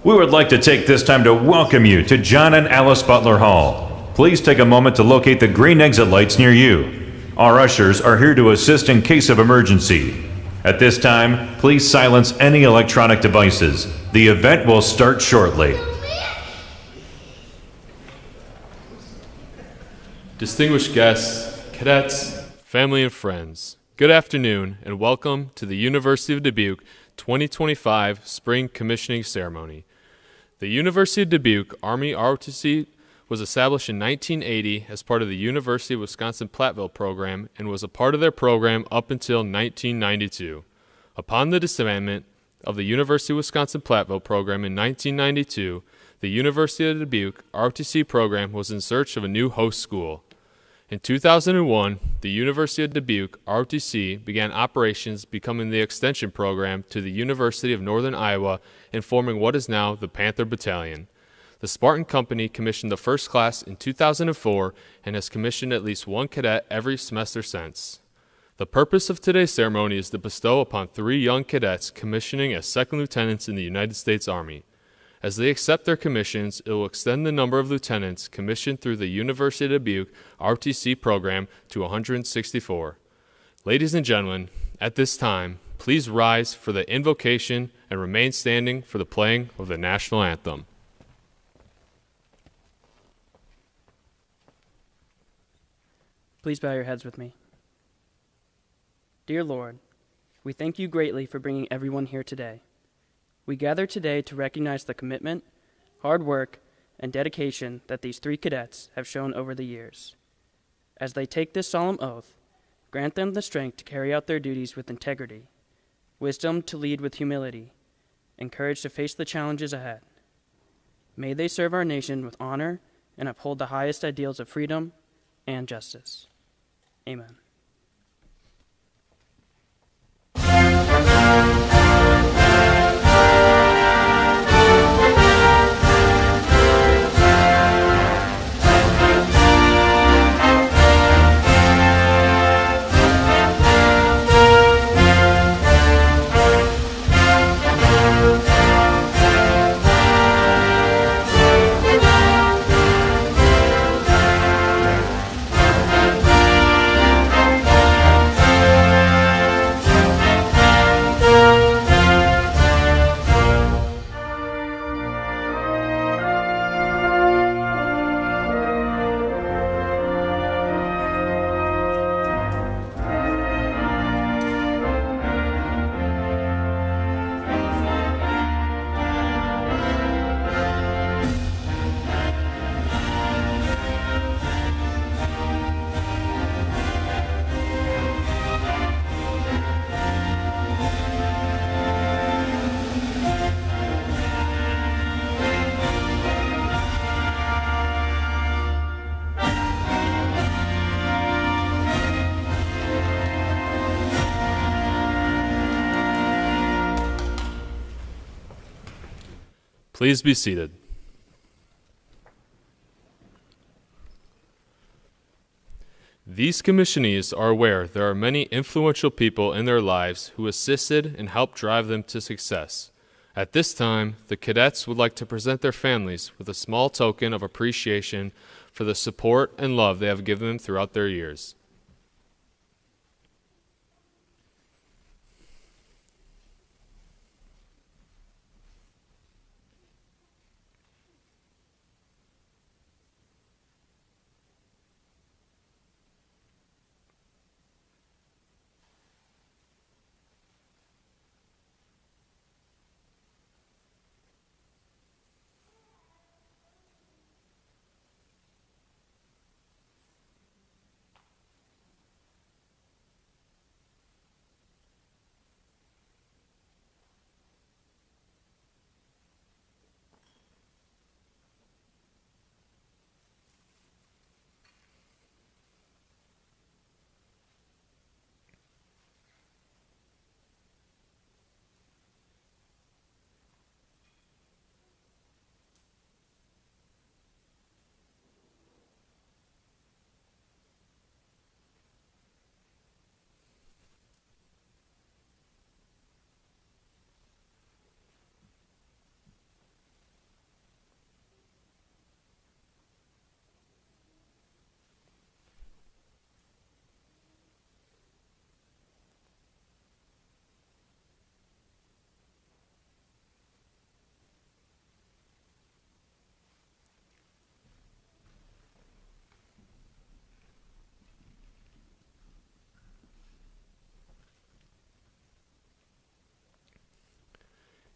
We would like to take this time to welcome you to John and Alice Butler Hall. Please take a moment to locate the green exit lights near you. Our ushers are here to assist in case of emergency. At this time, please silence any electronic devices. The event will start shortly. Distinguished guests, cadets, family, and friends, good afternoon and welcome to the University of Dubuque 2025 Spring Commissioning Ceremony. The University of Dubuque Army ROTC was established in 1980 as part of the University of Wisconsin-Platteville program and was a part of their program up until 1992. Upon the disbandment of the University of Wisconsin-Platteville program in 1992, the University of Dubuque ROTC program was in search of a new host school. In 2001, the University of Dubuque ROTC began operations, becoming the extension program to the University of Northern Iowa and forming what is now the Panther Battalion. The Spartan Company commissioned the first class in 2004 and has commissioned at least one cadet every semester since. The purpose of today's ceremony is to bestow upon 3 young cadets commissioning as second lieutenants in the United States Army. As they accept their commissions, it will extend the number of lieutenants commissioned through the University of Dubuque ROTC program to 164. Ladies and gentlemen, at this time, please rise for the invocation and remain standing for the playing of the national anthem. Please bow your heads with me. Dear Lord, we thank you greatly for bringing everyone here today. We gather today to recognize the commitment, hard work, and dedication that these 3 cadets have shown over the years. As they take this solemn oath, grant them the strength to carry out their duties with integrity, wisdom to lead with humility, and courage to face the challenges ahead. May they serve our nation with honor and uphold the highest ideals of freedom and justice. Amen. Please be seated. These commissionees are aware there are many influential people in their lives who assisted and helped drive them to success. At this time, the cadets would like to present their families with a small token of appreciation for the support and love they have given them throughout their years.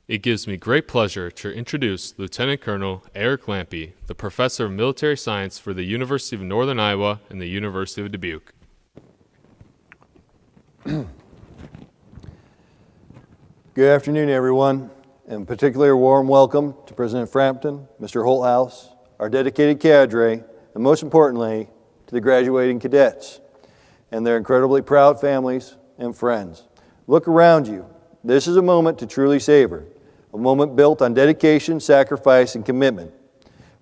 It gives me great pleasure to introduce Lieutenant Colonel Eric Lampy, the Professor of Military Science for the University of Northern Iowa and the University of Dubuque. Good afternoon, everyone, and particularly a warm welcome to President Frampton, Mr. Holthouse, our dedicated cadre, and most importantly, to the graduating cadets and their incredibly proud families and friends. Look around you. This is a moment to truly savor, a moment built on dedication, sacrifice, and commitment.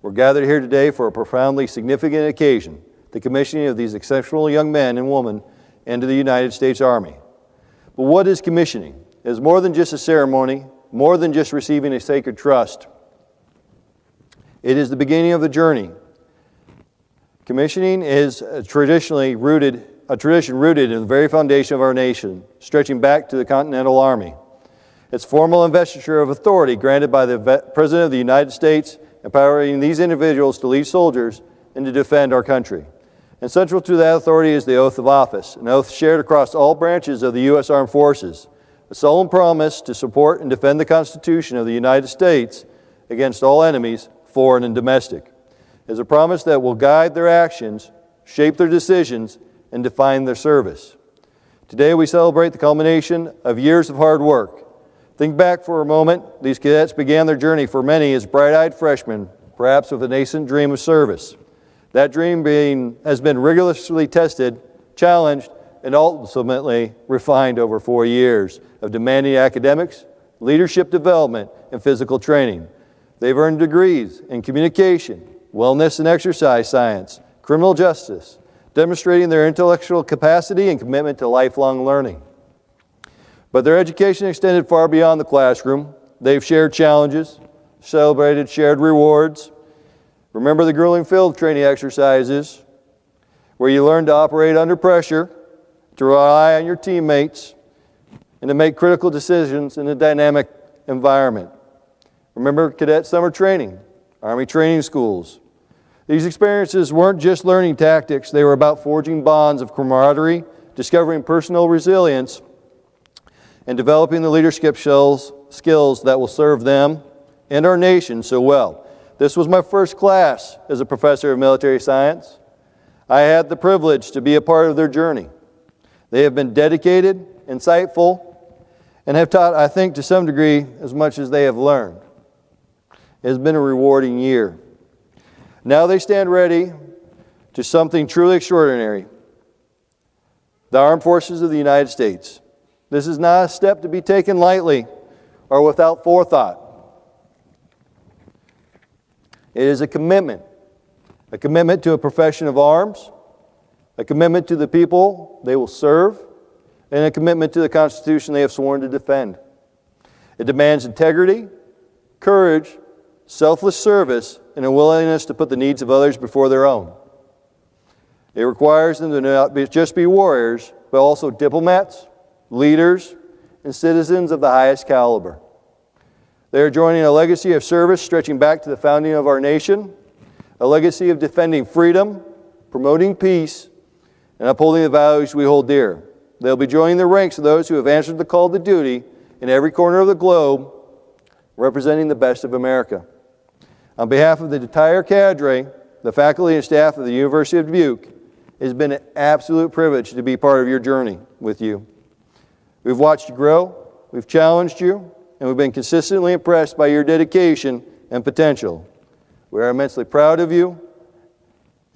We're gathered here today for a profoundly significant occasion, the commissioning of these exceptional young men and women into the United States Army. But what is commissioning? It is more than just a ceremony, more than just receiving a sacred trust. It is the beginning of the journey. Commissioning is a tradition rooted in the very foundation of our nation, stretching back to the Continental Army. It's formal investiture of authority granted by the President of the United States, empowering these individuals to lead soldiers and to defend our country. And central to that authority is the oath of office, an oath shared across all branches of the U.S. Armed Forces, a solemn promise to support and defend the Constitution of the United States against all enemies, foreign and domestic. It is a promise that will guide their actions, shape their decisions, and define their service. Today we celebrate the culmination of years of hard work. Think back for a moment. These cadets began their journey for many as bright-eyed freshmen, perhaps with a nascent dream of service. That dream has been rigorously tested, challenged, and ultimately refined over 4 years of demanding academics, leadership development, and physical training. They've earned degrees in communication, wellness and exercise science, criminal justice, demonstrating their intellectual capacity and commitment to lifelong learning. But their education extended far beyond the classroom. They've shared challenges, celebrated shared rewards. Remember the grueling field training exercises where you learn to operate under pressure, to rely on your teammates, and to make critical decisions in a dynamic environment. Remember cadet summer training, Army training schools. These experiences weren't just learning tactics, they were about forging bonds of camaraderie, discovering personal resilience, and developing the leadership skills that will serve them and our nation so well. This was my first class as a professor of military science. I had the privilege to be a part of their journey. They have been dedicated, insightful, and have taught, I think, to some degree, as much as they have learned. It has been a rewarding year. Now they stand ready to something truly extraordinary. The Armed Forces of the United States. This is not a step to be taken lightly or without forethought. It is a commitment to a profession of arms, a commitment to the people they will serve, and a commitment to the Constitution they have sworn to defend. It demands integrity, courage, selfless service, and a willingness to put the needs of others before their own. It requires them to not just be warriors, but also diplomats, leaders, and citizens of the highest caliber. They are joining a legacy of service stretching back to the founding of our nation, a legacy of defending freedom, promoting peace, and upholding the values we hold dear. They'll be joining the ranks of those who have answered the call to duty in every corner of the globe, representing the best of America. On behalf of the entire cadre, the faculty and staff of the University of Dubuque, it has been an absolute privilege to be part of your journey with you. We've watched you grow, we've challenged you, and we've been consistently impressed by your dedication and potential. We are immensely proud of you,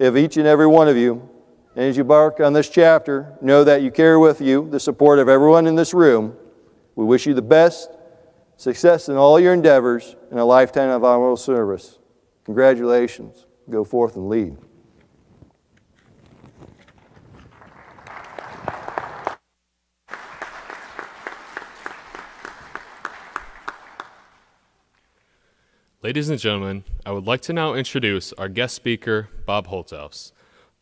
of each and every one of you, and as you embark on this chapter, know that you carry with you the support of everyone in this room. We wish you the best success in all your endeavors and a lifetime of honorable service. Congratulations. Go forth and lead. Ladies and gentlemen, I would like to now introduce our guest speaker, Bob Holthouse.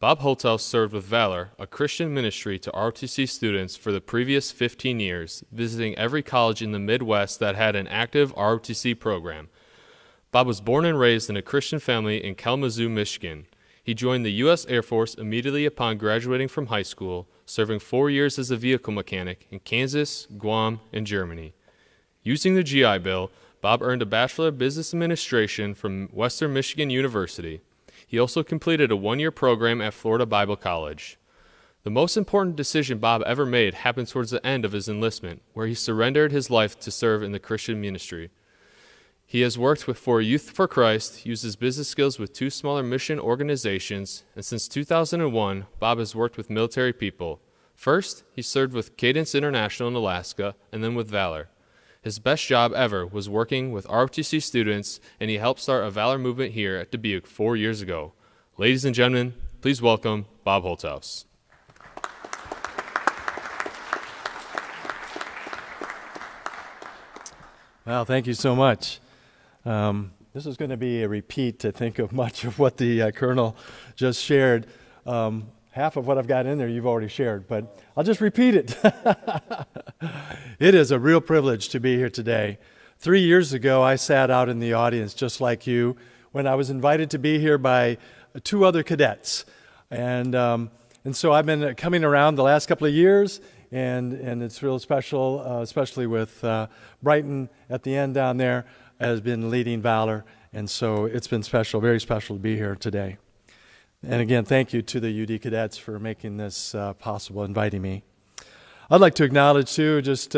Bob Holthouse served with Valor, a Christian ministry to ROTC students for the previous 15 years, visiting every college in the Midwest that had an active ROTC program. Bob was born and raised in a Christian family in Kalamazoo, Michigan. He joined the U.S. Air Force immediately upon graduating from high school, serving 4 years as a vehicle mechanic in Kansas, Guam, and Germany. Using the GI Bill, Bob earned a Bachelor of Business Administration from Western Michigan University. He also completed a one-year program at Florida Bible College. The most important decision Bob ever made happened towards the end of his enlistment, where he surrendered his life to serve in the Christian ministry. He has worked for Youth for Christ, used his business skills with 2 smaller mission organizations, and since 2001, Bob has worked with military people. First, he served with Cadence International in Alaska, and then with Valor. His best job ever was working with ROTC students, and he helped start a Valor movement here at Dubuque 4 years ago. Ladies and gentlemen, please welcome Bob Holthaus. Well, thank you so much. This is going to be a repeat, I think, of much of what the Colonel just shared. Half of what I've got in there you've already shared, but I'll just repeat it. It is a real privilege to be here today. 3 years ago, I sat out in the audience just like you when I was invited to be here by 2 other cadets. And so I've been coming around the last couple of years, and it's real special, especially with Brighton at the end down there has been leading Valor. And so it's been special, very special to be here today. And again, thank you to the UD cadets for making this possible, inviting me. I'd like to acknowledge, too, just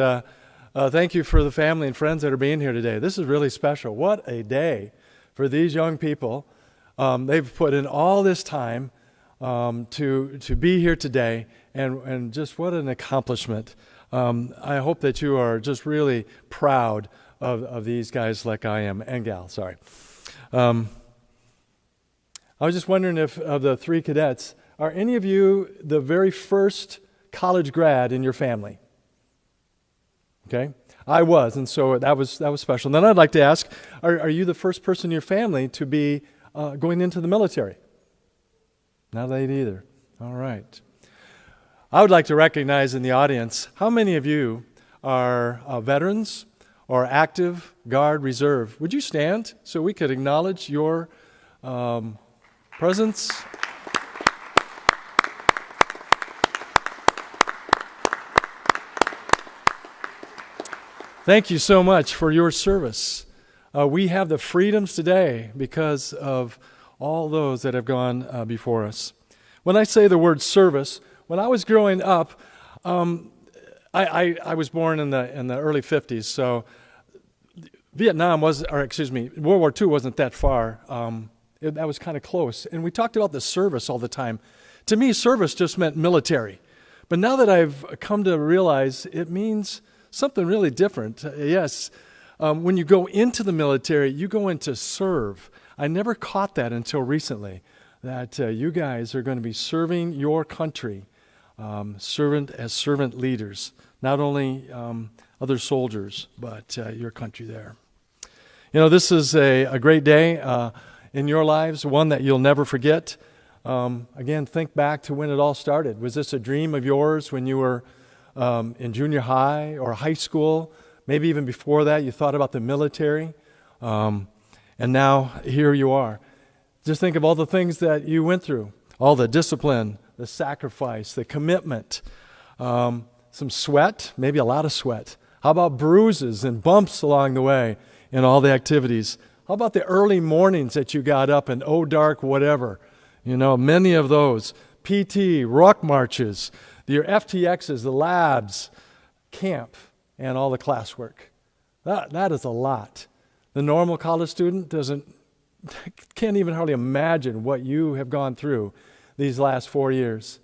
thank you for the family and friends that are being here today. This is really special. What a day for these young people. They've put in all this time to be here today, and just what an accomplishment. I hope that you are just really proud of these guys like I am, and gal, sorry. I was just wondering if, of the 3 cadets, are any of you the very first college grad in your family? Okay, I was, and so that was special. And then I'd like to ask, are you the first person in your family to be going into the military? Not late either. All right. I would like to recognize in the audience, how many of you are veterans or active Guard Reserve? Would you stand so we could acknowledge your presence? Thank you so much for your service. We have the freedoms today because of all those that have gone before us. When I say the word service, when I was growing up, I was born in the early 50s, so World War II wasn't that far. That was kind of close. And we talked about the service all the time. To me, service just meant military. But now that I've come to realize it means something really different. Yes, when you go into the military, you go in to serve. I never caught that until recently, that you guys are going to be serving your country, servant leaders, not only other soldiers, but your country there. You know, this is a great day in your lives, one that you'll never forget. Again, think back to when it all started. Was this a dream of yours when you were in junior high or high school? Maybe even before that, you thought about the military. And now here you are. Just think of all the things that you went through, all the discipline, the sacrifice, the commitment, some sweat, maybe a lot of sweat. How about bruises and bumps along the way in all the activities? How about the early mornings that you got up and dark, whatever? You know, many of those. PT, rock marches, your FTXs, the labs, camp, and all the classwork. That is a lot. The normal college student can't even hardly imagine what you have gone through these last 4 years.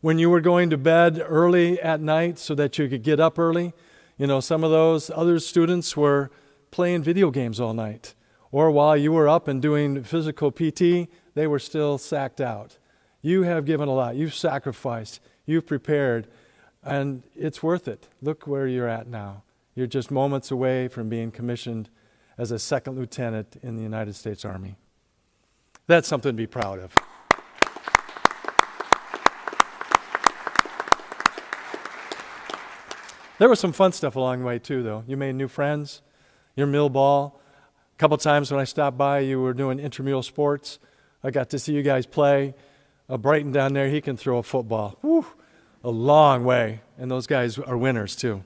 When you were going to bed early at night so that you could get up early, you know, some of those other students were playing video games all night. Or while you were up and doing physical PT, they were still sacked out. You have given a lot. You've sacrificed. You've prepared. And it's worth it. Look where you're at now. You're just moments away from being commissioned as a second lieutenant in the United States Army. That's something to be proud of. There was some fun stuff along the way too, though. You made new friends. Your mill ball. A couple times when I stopped by, you were doing intramural sports. I got to see you guys play. Brighton down there, he can throw a football. Woo, a long way. And those guys are winners too.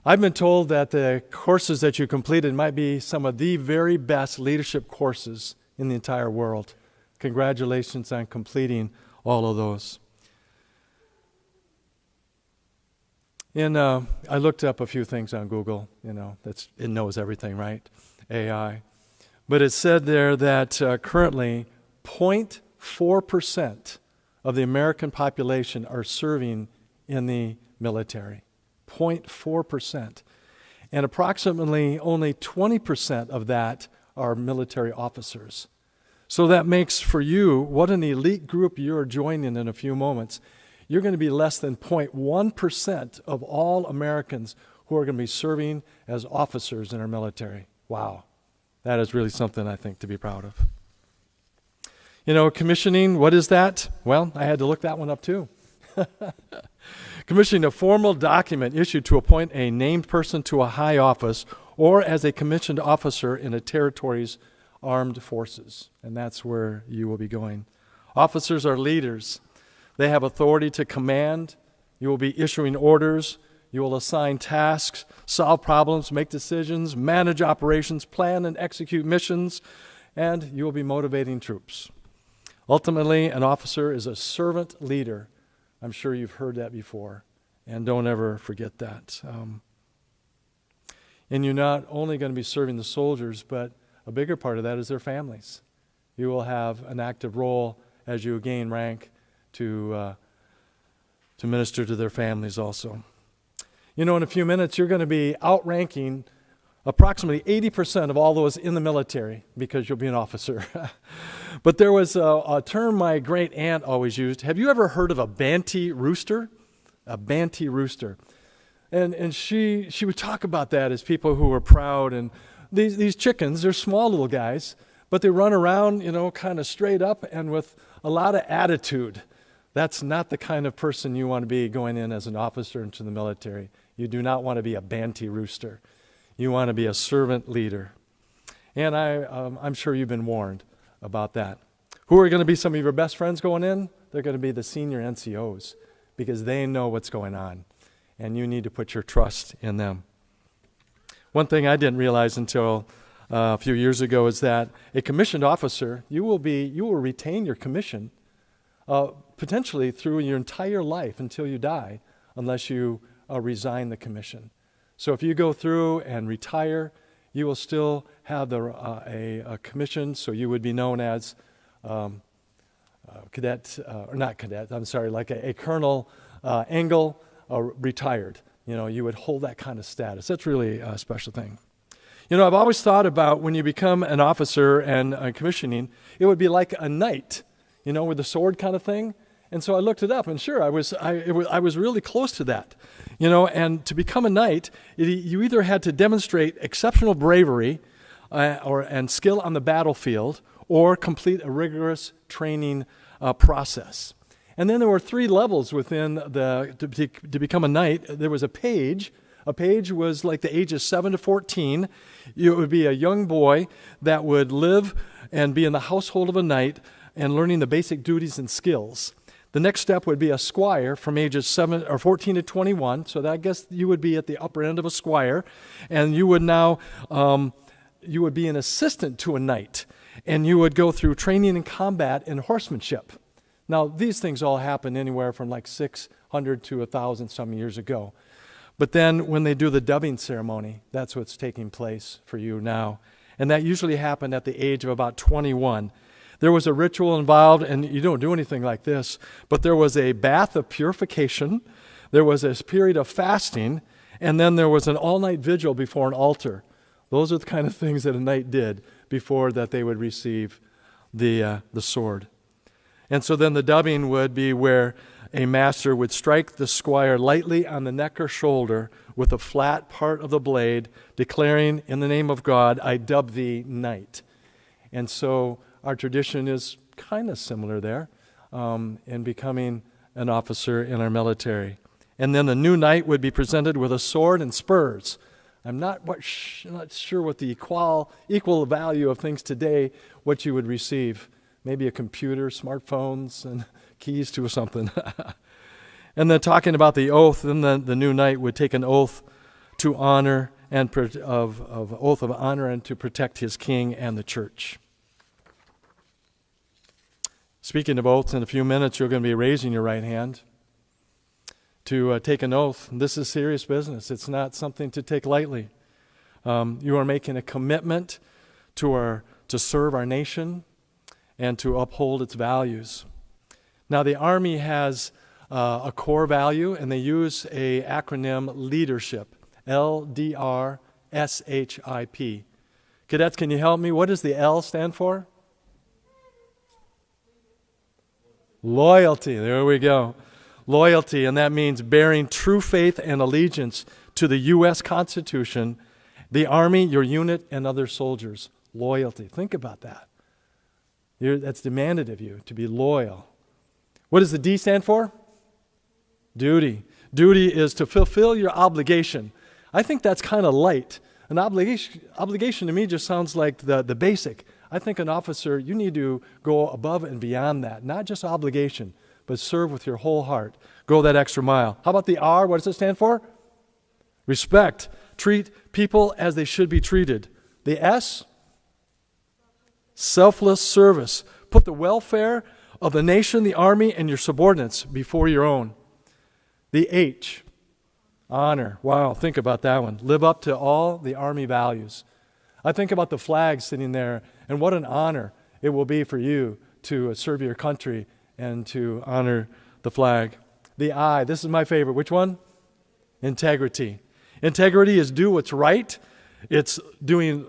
I've been told that the courses that you completed might be some of the very best leadership courses in the entire world. Congratulations on completing all of those. And I looked up a few things on Google. It knows everything, right? AI. But it said there that currently 0.4% of the American population are serving in the military. 0.4%. And approximately only 20% of that are military officers. So that makes for you, what an elite group you're joining in a few moments. You're going to be less than 0.1% of all Americans who are going to be serving as officers in our military. Wow. That is really something I think to be proud of. Commissioning, what is that? Well, I had to look that one up too. Commissioning, a formal document issued to appoint a named person to a high office or as a commissioned officer in a territory's armed forces. And that's where you will be going. Officers are leaders. They have authority to command. You will be issuing orders. You will assign tasks, solve problems, make decisions, manage operations, plan and execute missions, and you will be motivating troops. Ultimately, an officer is a servant leader. I'm sure you've heard that before, and don't ever forget that. And you're not only going to be serving the soldiers, but a bigger part of that is their families. You will have an active role as you gain rank to minister to their families also. In a few minutes, you're going to be outranking approximately 80% of all those in the military because you'll be an officer. But there was a term my great aunt always used. Have you ever heard of a Banty rooster? A Banty rooster. And she would talk about that as people who were proud. And these chickens, they're small little guys, but they run around, kind of straight up and with a lot of attitude. That's not the kind of person you want to be going in as an officer into the military. You do not want to be a Banty rooster. You want to be a servant leader. And I'm sure you've been warned about that. Who are going to be some of your best friends going in? They're going to be the senior NCOs because they know what's going on. And you need to put your trust in them. One thing I didn't realize until a few years ago is that a commissioned officer, you will retain your commission potentially through your entire life until you die, unless you resign the commission. So if you go through and retire, you will still have a commission, so you would be known as cadet, or not cadet, I'm sorry, like a Colonel Engel retired. You would hold that kind of status. That's really a special thing. I've always thought about when you become an officer and commissioning, it would be like a knight, with the sword kind of thing. And so I looked it up, and sure, I was really close to that. And to become a knight, you either had to demonstrate exceptional bravery and skill on the battlefield, or complete a rigorous training process. And then there were 3 levels within to become a knight. There was a page. A page was like the ages 7 to 14. It would be a young boy that would live and be in the household of a knight and learning the basic duties and skills. The next step would be a squire from ages 14 to 21. So that, I guess you would be at the upper end of a squire, and you would now you would be an assistant to a knight, and you would go through training in combat and horsemanship. Now these things all happened anywhere from like 600 to 1,000 some years ago. But then when they do the dubbing ceremony, that's what's taking place for you now, and that usually happened at the age of about 21. There was a ritual involved, and you don't do anything like this, but there was a bath of purification, there was a period of fasting, and then there was an all-night vigil before an altar. Those are the kind of things that a knight did before that they would receive the sword. And so then the dubbing would be where a master would strike the squire lightly on the neck or shoulder with a flat part of the blade, declaring, "In the name of God, I dub thee knight." And so our tradition is kind of similar there in becoming an officer in our military. And then the new knight would be presented with a sword and spurs. I'm not sure what the equal value of things today, what you would receive. Maybe a computer, smartphones, and keys to something. And then talking about the oath, then the new knight would take an oath to honor and of oath of honor and to protect his king and the church. Speaking of oaths, in a few minutes you're going to be raising your right hand to take an oath. This is serious business. It's not something to take lightly. You are making a commitment to serve our nation and to uphold its values. Now, the Army has a core value, and they use a acronym leadership, LDRSHIP. Cadets, can you help me? What does the L stand for? Loyalty. There we go. Loyalty, and that means bearing true faith and allegiance to the U.S. Constitution, the Army, your unit, and other soldiers. Loyalty. Think about that. That's demanded of you, to be loyal. What does the D stand for? Duty. Duty is to fulfill your obligation. I think that's kind of light. An obligation to me just sounds like the basic. I think an officer, you need to go above and beyond that. Not just obligation, but serve with your whole heart. Go that extra mile. How about the R? What does it stand for? Respect. Treat people as they should be treated. The S? Selfless service. Put the welfare of the nation, the Army, and your subordinates before your own. The H? Honor. Wow, think about that one. Live up to all the Army values. I think about the flag sitting there, and what an honor it will be for you to serve your country and to honor the flag. The I, this is my favorite. Which one? Integrity. Integrity is do what's right. It's doing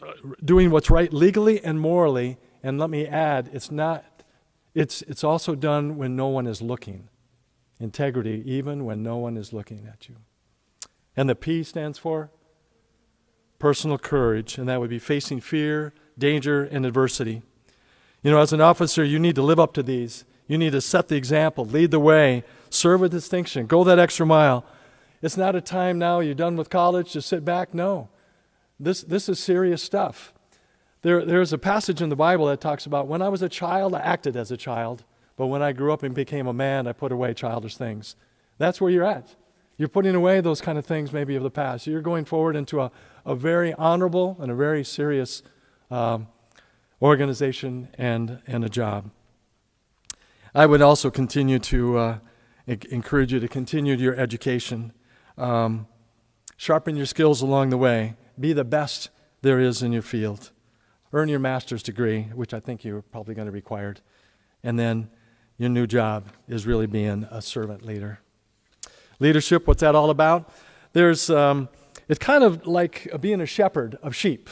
what's right legally and morally. And let me add, it's also done when no one is looking. Integrity, even when no one is looking at you. And the P stands for personal courage, and that would be facing fear, danger, and adversity. You know, as an officer, you need to live up to these. You need to set the example, lead the way, serve with distinction, go that extra mile. It's not a time now you're done with college to sit back. No. This is serious stuff. There's a passage in the Bible that talks about when I was a child, I acted as a child, but when I grew up and became a man, I put away childish things. That's where you're at. You're putting away those kind of things maybe of the past. You're going forward into a very honorable and a very serious organization and a job. I would also continue to encourage you to continue your education. Sharpen your skills along the way. Be the best there is in your field. Earn your master's degree, which I think you're probably going to require. And then your new job is really being a servant leader. Leadership, what's that all about? It's kind of like being a shepherd of sheep.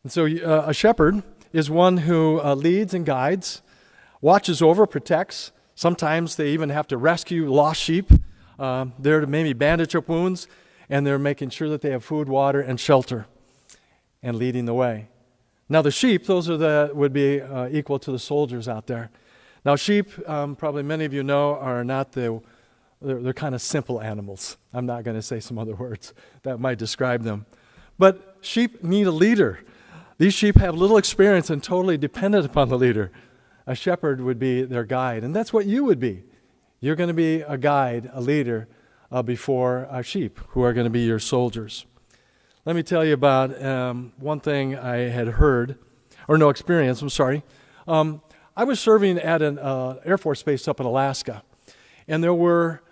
And so a shepherd is one who leads and guides, watches over, protects. Sometimes they even have to rescue lost sheep. They're to maybe bandage up wounds, and they're making sure that they have food, water, and shelter, and leading the way. Now the sheep, those would be equal to the soldiers out there. Now sheep, probably many of you know, are not they're kind of simple animals. I'm not going to say some other words that might describe them. But sheep need a leader. These sheep have little experience and totally dependent upon the leader. A shepherd would be their guide, and that's what you would be. You're going to be a guide, a leader before sheep who are going to be your soldiers. Let me tell you about one thing I had heard, experience, I'm sorry. I was serving at an Air Force base up in Alaska, and there were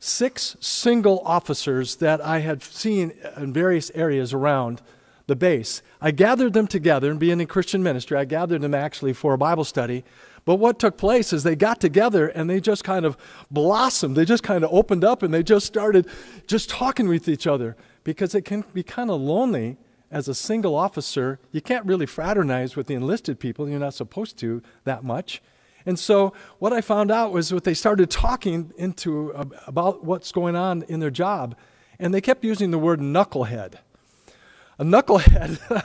6 single officers that I had seen in various areas around the base. I gathered them together, and being in Christian ministry, I gathered them actually for a Bible study. But what took place is they got together and they just kind of blossomed. They just kind of opened up and they just started just talking with each other, because it can be kind of lonely as a single officer. You can't really fraternize with the enlisted people. You're not supposed to that much. And so what I found out was that they started talking about what's going on in their job, and they kept using the word knucklehead. A knucklehead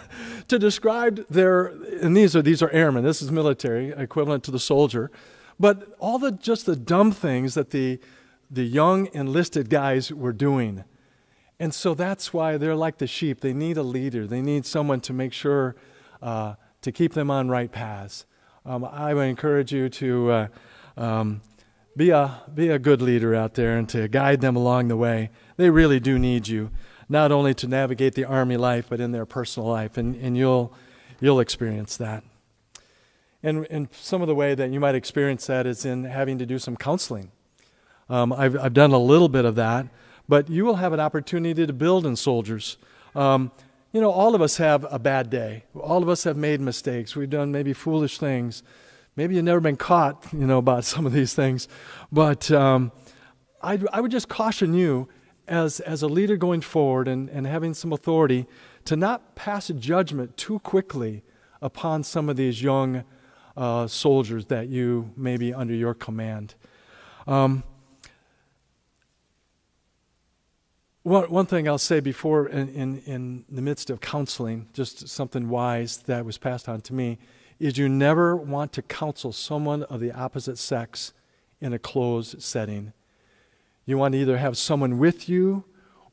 to describe and these are airmen, this is military, equivalent to the soldier, but all the dumb things that the young enlisted guys were doing. And so that's why they're like the sheep. They need a leader. They need someone to make sure to keep them on right paths. I would encourage you to be a good leader out there and to guide them along the way. They really do need you, not only to navigate the Army life, but in their personal life, and you'll experience that. And some of the way that you might experience that is in having to do some counseling. I've done a little bit of that, but you will have an opportunity to build in soldiers. All of us have a bad day. All of us have made mistakes. We've done maybe foolish things. Maybe you've never been caught, about some of these things. But I would just caution you as a leader going forward and having some authority to not pass a judgment too quickly upon some of these young soldiers that you may be under your command. One thing I'll say before in the midst of counseling, just something wise that was passed on to me, is you never want to counsel someone of the opposite sex in a closed setting. You want to either have someone with you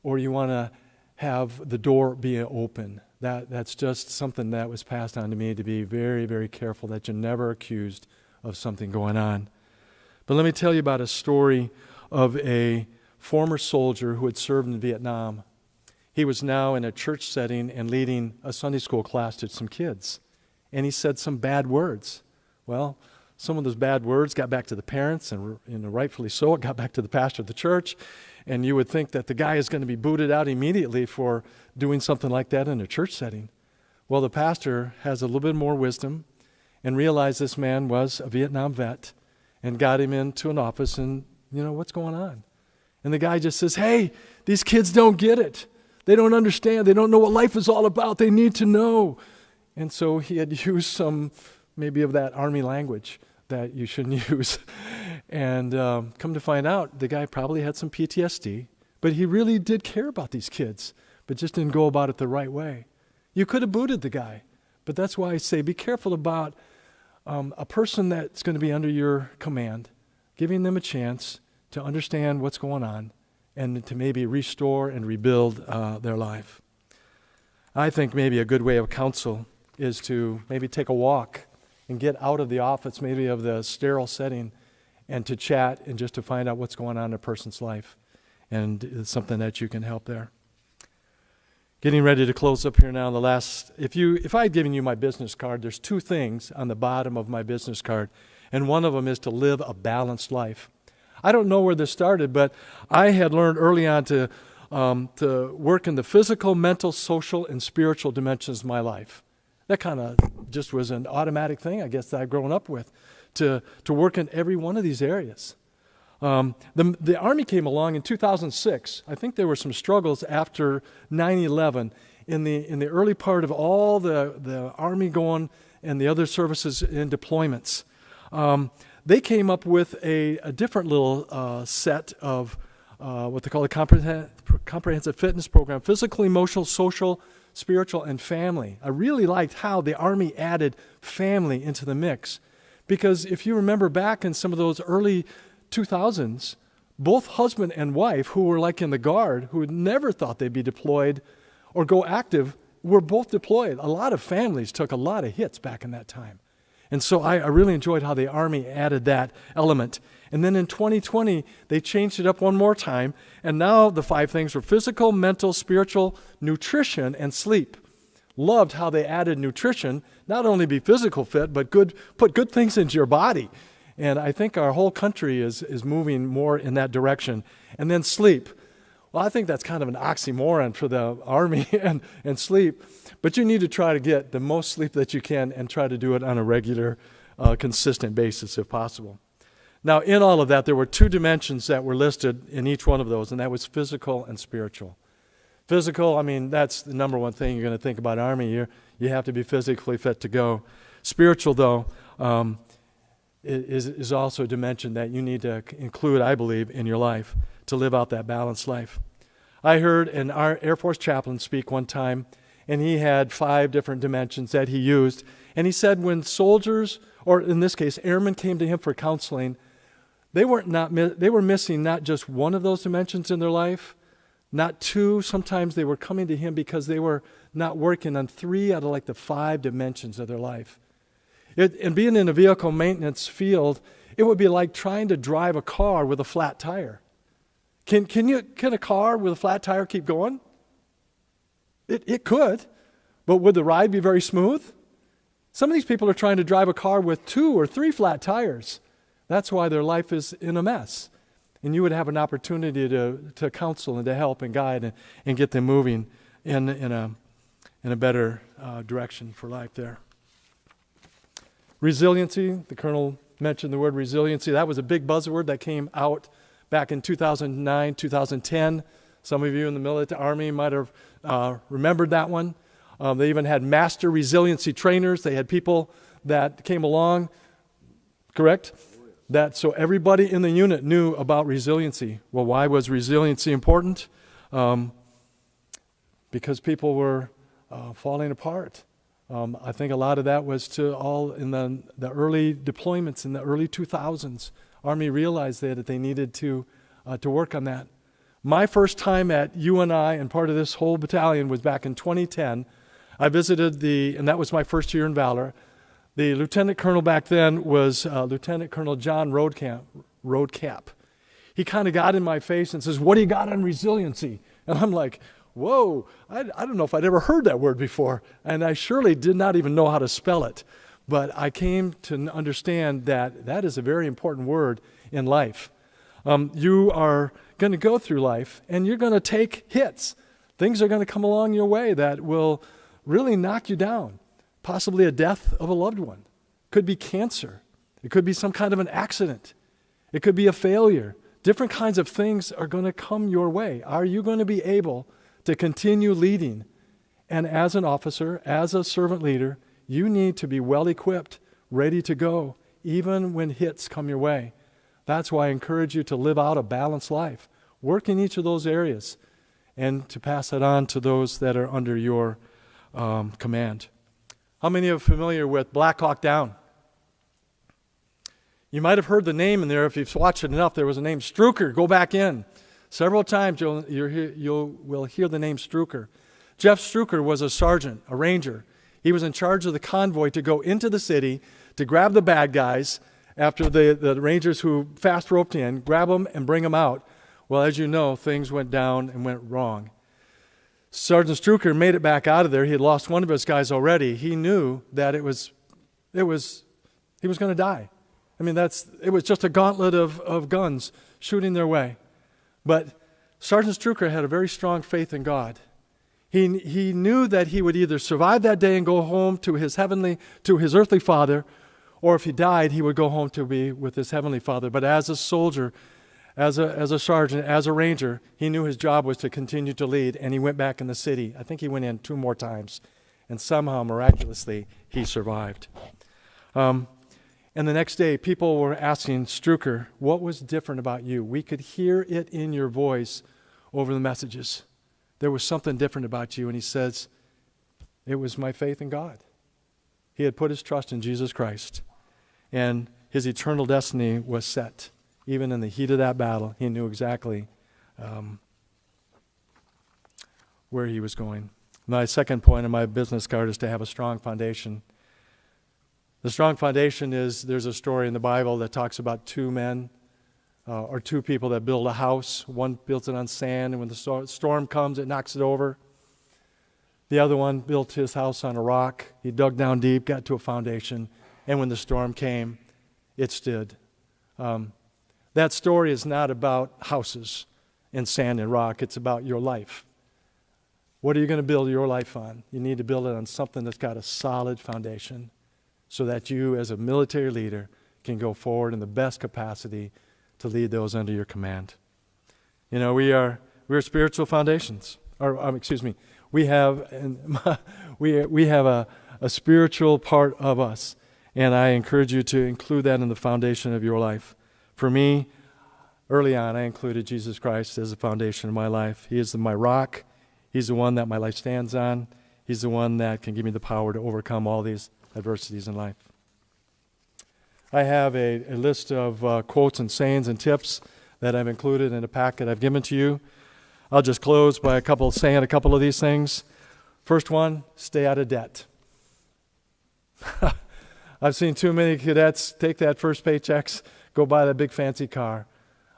or you want to have the door be open. That's just something that was passed on to me, to be very, very careful that you're never accused of something going on. But let me tell you about a story of a former soldier who had served in Vietnam. He was now in a church setting and leading a Sunday school class to some kids. And he said some bad words. Well, some of those bad words got back to the parents, and rightfully so, it got back to the pastor of the church. And you would think that the guy is going to be booted out immediately for doing something like that in a church setting. Well, the pastor has a little bit more wisdom and realized this man was a Vietnam vet and got him into an office and, what's going on? And the guy just says, hey, these kids don't get it. They don't understand. They don't know what life is all about. They need to know. And so he had used some maybe of that Army language that you shouldn't use. And come to find out, the guy probably had some PTSD, but he really did care about these kids, but just didn't go about it the right way. You could have booted the guy, but that's why I say be careful about a person that's going to be under your command, giving them a chance to understand what's going on and to maybe restore and rebuild their life. I think maybe a good way of counsel is to maybe take a walk and get out of the office, maybe of the sterile setting, and to chat and just to find out what's going on in a person's life. And it's something that you can help there. Getting ready to close up here now. If I had given you my business card, there's two things on the bottom of my business card, and one of them is to live a balanced life. I don't know where this started, but I had learned early on to work in the physical, mental, social, and spiritual dimensions of my life. That kind of just was an automatic thing, I guess, that I've grown up with, to work in every one of these areas. The Army came along in 2006. I think there were some struggles after 9/11 in the early part of all the Army going and the other services in deployments. They came up with a different little set of what they call a comprehensive fitness program: physical, emotional, social, spiritual, and family. I really liked how the Army added family into the mix, because if you remember back in some of those early 2000s, both husband and wife, who were like in the Guard, who had never thought they'd be deployed or go active, were both deployed. A lot of families took a lot of hits back in that time. And so I really enjoyed how the Army added that element. And then in 2020, they changed it up one more time, and now the 5 things were physical, mental, spiritual, nutrition, and sleep. Loved how they added nutrition, not only be physical fit, but put good things into your body. And I think our whole country is moving more in that direction. And then sleep. Well, I think that's kind of an oxymoron for the Army and sleep. But you need to try to get the most sleep that you can and try to do it on a regular, consistent basis if possible. Now, in all of that, there were 2 dimensions that were listed in each one of those, and that was physical and spiritual. Physical, I mean, that's the number one thing you're going to think about Army. You have to be physically fit to go. Spiritual, though, is also a dimension that you need to include, I believe, in your life to live out that balanced life. I heard an Air Force chaplain speak one time, and he had 5 different dimensions that he used. And he said when soldiers, or in this case, airmen, came to him for counseling, they were missing not just one of those dimensions in their life, not 2. Sometimes they were coming to him because they were not working on 3 out of like the 5 dimensions of their life. And being in a vehicle maintenance field, it would be like trying to drive a car with a flat tire. Can a car with a flat tire keep going? It could, but would the ride be very smooth? Some of these people are trying to drive a car with 2 or 3 flat tires. That's why their life is in a mess. And you would have an opportunity to counsel and to help and guide and get them moving in a better direction for life there. Resiliency, the Colonel mentioned the word resiliency. That was a big buzzword that came out back in 2009, 2010. Some of you in the military army might have remembered that one. They even had master resiliency trainers. They had people that came along, correct? So everybody in the unit knew about resiliency. Well, why was resiliency important? Because people were falling apart. I think a lot of that was to all in the early deployments in the early 2000s. Army realized that they needed to work on that. My first time at UNI and part of this whole battalion was back in 2010. I visited and that was my first year in Valor. The lieutenant colonel back then was Lieutenant Colonel John Roadcap. He kind of got in my face and says, "What do you got on resiliency?" And I'm like, whoa, I don't know if I'd ever heard that word before. And I surely did not even know how to spell it. But I came to understand that is a very important word in life. You are going to go through life, and you're going to take hits. Things are going to come along your way that will really knock you down. Possibly a death of a loved one. Could be cancer. It could be some kind of an accident. It could be a failure. Different kinds of things are going to come your way. Are you going to be able to continue leading? And as an officer, as a servant leader, you need to be well equipped, ready to go, even when hits come your way. That's why I encourage you to live out a balanced life. Work in each of those areas and to pass it on to those that are under your command. How many are familiar with Black Hawk Down? You might have heard the name in there. If you've watched it enough, there was a name, Struker. Go back in. Several times you will hear the name Struker. Jeff Struker was a sergeant, a ranger. He was in charge of the convoy to go into the city to grab the bad guys after the rangers who fast roped in, grab them and bring them out. Well, as you know, things went down and went wrong. Sergeant Struker made it back out of there. He had lost one of his guys already. He knew that he was going to die. I mean, it was just a gauntlet of guns shooting their way. But Sergeant Struker had a very strong faith in God. He knew that he would either survive that day and go home to his earthly father, or if he died, he would go home to be with his heavenly Father. But as a soldier, as a sergeant, as a ranger, he knew his job was to continue to lead, and he went back in the city. I think he went in 2 more times, and somehow, miraculously, he survived. And the next day, people were asking Struker, what was different about you? We could hear it in your voice over the messages. There was something different about you. And he says, it was my faith in God. He had put his trust in Jesus Christ. And his eternal destiny was set. Even in the heat of that battle, he knew exactly where he was going. My second point on my business card is to have a strong foundation. The strong foundation is, there's a story in the Bible that talks about 2 men or 2 people that build a house. One built it on sand, and when the storm comes, it knocks it over. The other one built his house on a rock. He dug down deep, got to a foundation, and when the storm came, it stood. That story is not about houses and sand and rock. It's about your life. What are you going to build your life on? You need to build it on something that's got a solid foundation, so that you, as a military leader, can go forward in the best capacity to lead those under your command. You know, we're spiritual foundations. We have a spiritual part of us, and I encourage you to include that in the foundation of your life. For me, early on, I included Jesus Christ as the foundation of my life. He is my rock. He's the one that my life stands on. He's the one that can give me the power to overcome all these adversities in life. I have a list of quotes and sayings and tips that I've included in a packet I've given to you. I'll just close by saying a couple of these things. First one, stay out of debt. I've seen too many cadets take that first paychecks, go buy that big fancy car.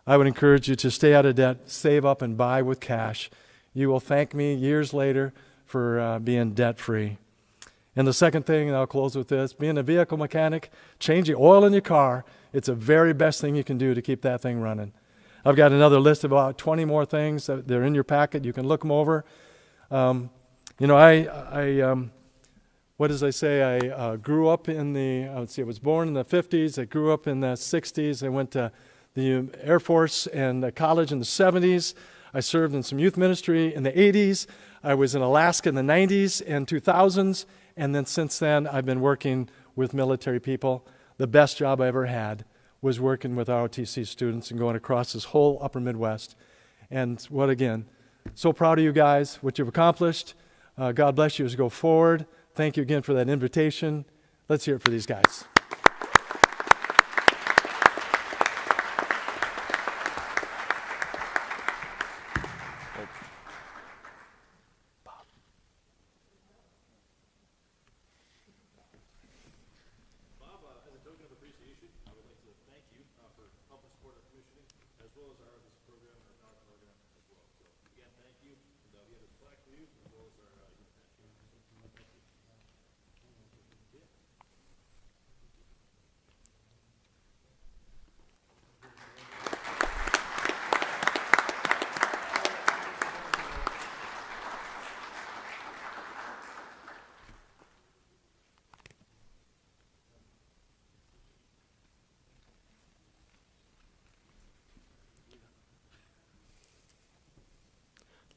I would encourage you to stay out of debt, save up, and buy with cash. You will thank me years later for being debt-free. And the second thing, and I'll close with this, being a vehicle mechanic, changing oil in your car, it's the very best thing you can do to keep that thing running. I've got another list of about 20 more things. They're in your packet. You can look them over. What does I say? I grew up in I was born in the 50s. I grew up in the 60s. I went to the Air Force and college in the 70s. I served in some youth ministry in the 80s. I was in Alaska in the 90s and 2000s. And then since then, I've been working with military people. The best job I ever had was working with ROTC students and going across this whole upper Midwest. And so proud of you guys, what you've accomplished. God bless you as you go forward. Thank you again for that invitation. Let's hear it for these guys.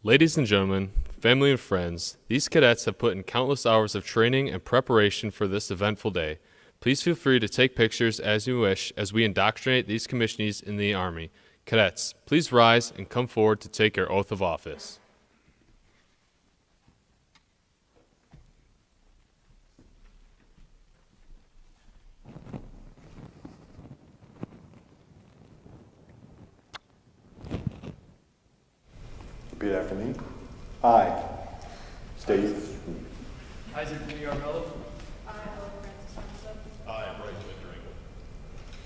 Ladies and gentlemen, family and friends, these cadets have put in countless hours of training and preparation for this eventful day. Please feel free to take pictures as you wish as we indoctrinate these commissionees in the Army. Cadets, please rise and come forward to take your oath of office. Repeat after me. I state. Isaac Lee Arbello.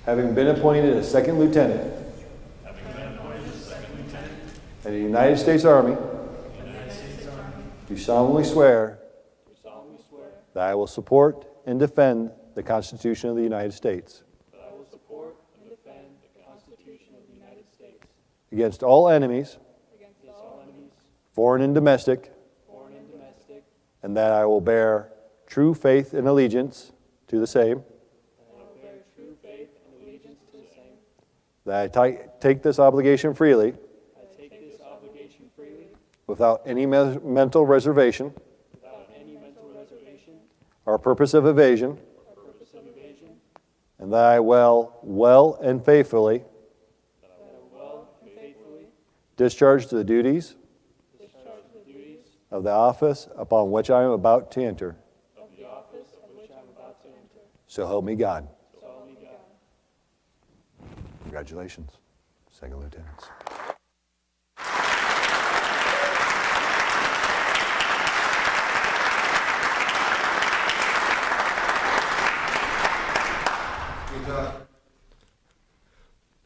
Having been appointed as second lieutenant. In the United States Army. Do solemnly swear. That I will support and defend the Constitution of the United States. Against all enemies. Foreign and domestic. And that I will bear true faith and allegiance to the same. That I take this obligation freely. Without any mental reservation. Or purpose of evasion. And that I will well and faithfully discharge the duties of the office upon which I am about to enter. So help me God. Congratulations, second lieutenants.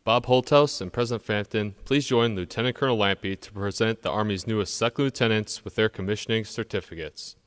Bob Holthouse and President Frampton, please join Lieutenant Colonel Lampy to present the Army's newest second lieutenants with their commissioning certificates.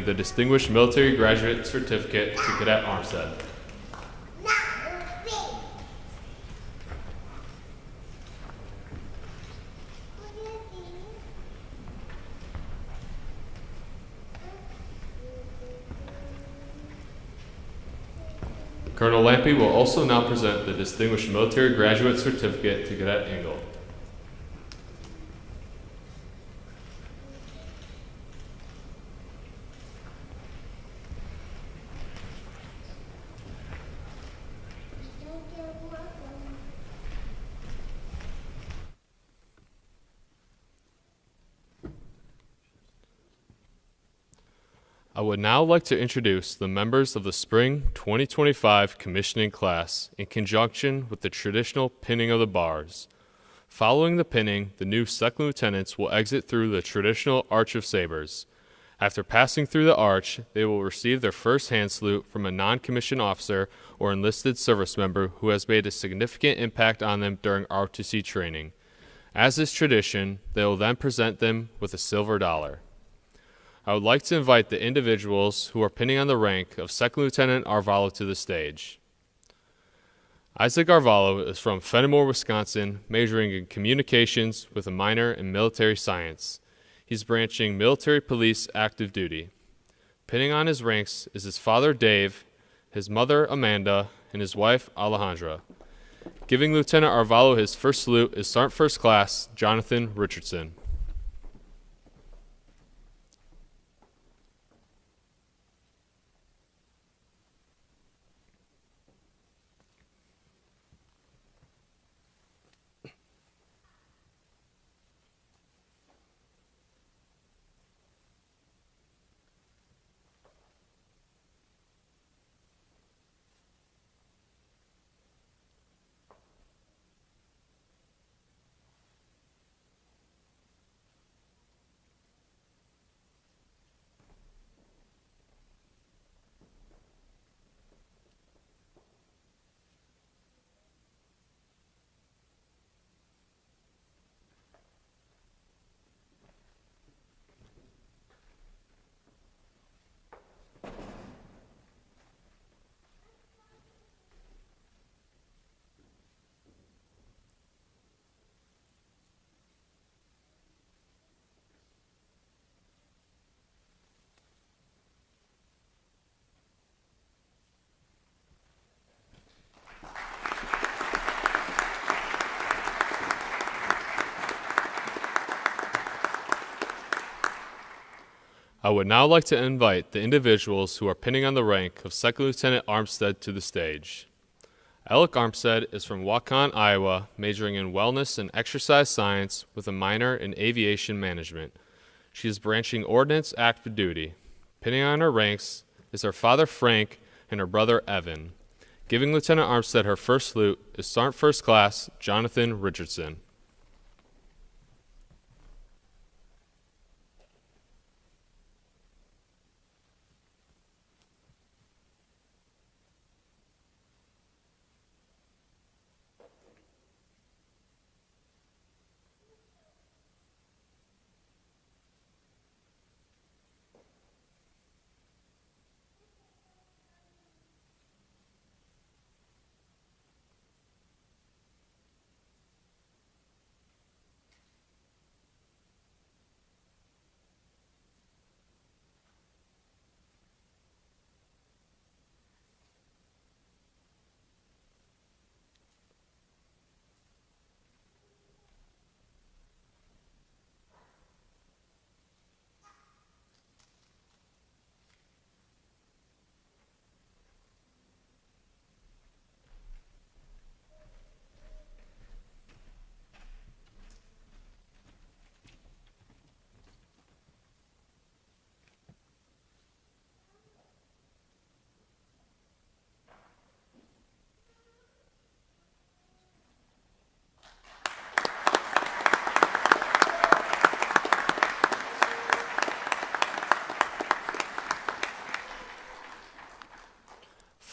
The Distinguished Military Graduate Certificate to Cadet Armstead. Colonel Lampy will also now present the Distinguished Military Graduate Certificate to Cadet Engel. I would now like to introduce the members of the Spring 2025 commissioning class in conjunction with the traditional pinning of the bars. Following the pinning, the new second lieutenants will exit through the traditional Arch of Sabers. After passing through the arch, they will receive their first hand salute from a non-commissioned officer or enlisted service member who has made a significant impact on them during ROTC training. As is tradition, they will then present them with a silver dollar. I would like to invite the individuals who are pinning on the rank of Second Lieutenant Arvalo to the stage. Isaac Arvalo is from Fenimore, Wisconsin, majoring in communications with a minor in military science. He's branching military police active duty. Pinning on his ranks is his father Dave, his mother Amanda, and his wife Alejandra. Giving Lieutenant Arvalo his first salute is Sergeant First Class Jonathan Richardson. I would now like to invite the individuals who are pinning on the rank of Second Lieutenant Armstead to the stage. Alec Armstead is from Waukon, Iowa, majoring in wellness and exercise science with a minor in aviation management. She is branching ordnance active duty. Pinning on her ranks is her father Frank and her brother Evan. Giving Lieutenant Armstead her first salute is Sergeant First Class Jonathan Richardson.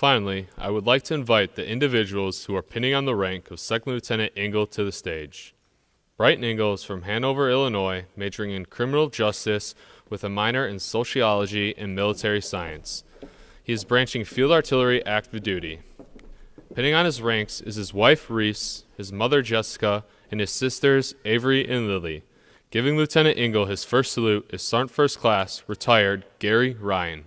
Finally, I would like to invite the individuals who are pinning on the rank of Second Lieutenant Engel to the stage. Brighton Engel is from Hanover, Illinois, majoring in criminal justice with a minor in sociology and military science. He is branching field artillery active duty. Pinning on his ranks is his wife Reese, his mother Jessica, and his sisters Avery and Lily. Giving Lieutenant Engel his first salute is Sergeant First Class, retired Gary Ryan.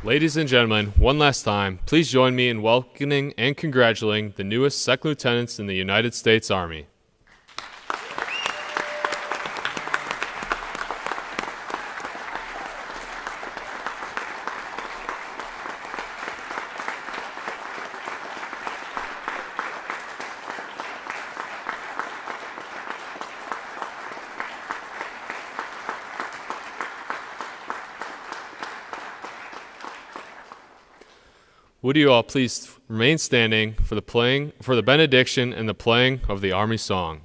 Ladies and gentlemen, one last time, please join me in welcoming and congratulating the newest second lieutenants in the United States Army. Would you all please remain standing for the benediction and the playing of the Army song.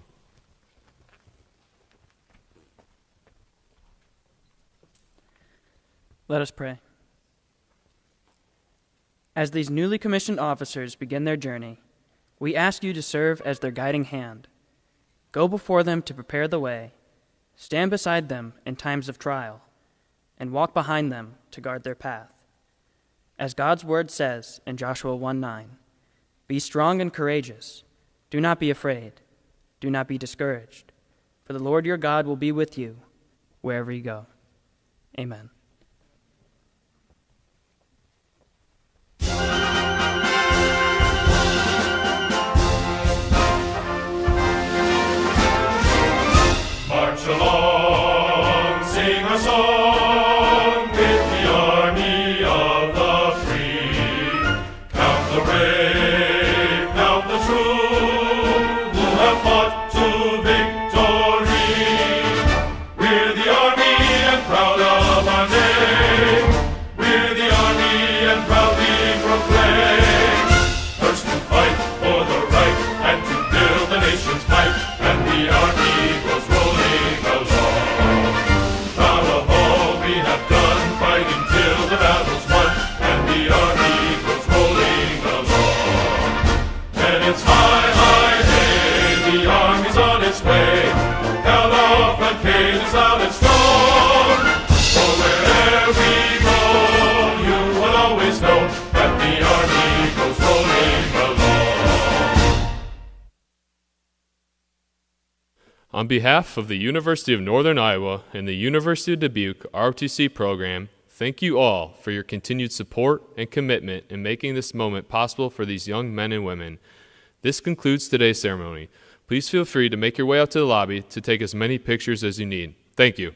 Let us pray. As these newly commissioned officers begin their journey, we ask you to serve as their guiding hand. Go before them to prepare the way, stand beside them in times of trial, and walk behind them to guard their path. As God's word says in Joshua 1:9, be strong and courageous. Do not be afraid. Do not be discouraged. For the Lord your God will be with you wherever you go. Amen. March along, sing a song with the army of the free. Count the brave, count the true, who have fought to victory. We're the army and proud of our name. We're the army and proudly proclaim. First to fight for the right and to build the nation's might, and the army goes rolling along. Proud of all we have done, fighting till the battle's won, and the army goes rolling along. And it's high, high, hey, the army's on its way. Count off and cages loud and strong. For wherever we go, you will always know that the army goes rolling along. On behalf of the University of Northern Iowa and the University of Dubuque ROTC program, thank you all for your continued support and commitment in making this moment possible for these young men and women. This concludes today's ceremony. Please feel free to make your way out to the lobby to take as many pictures as you need. Thank you.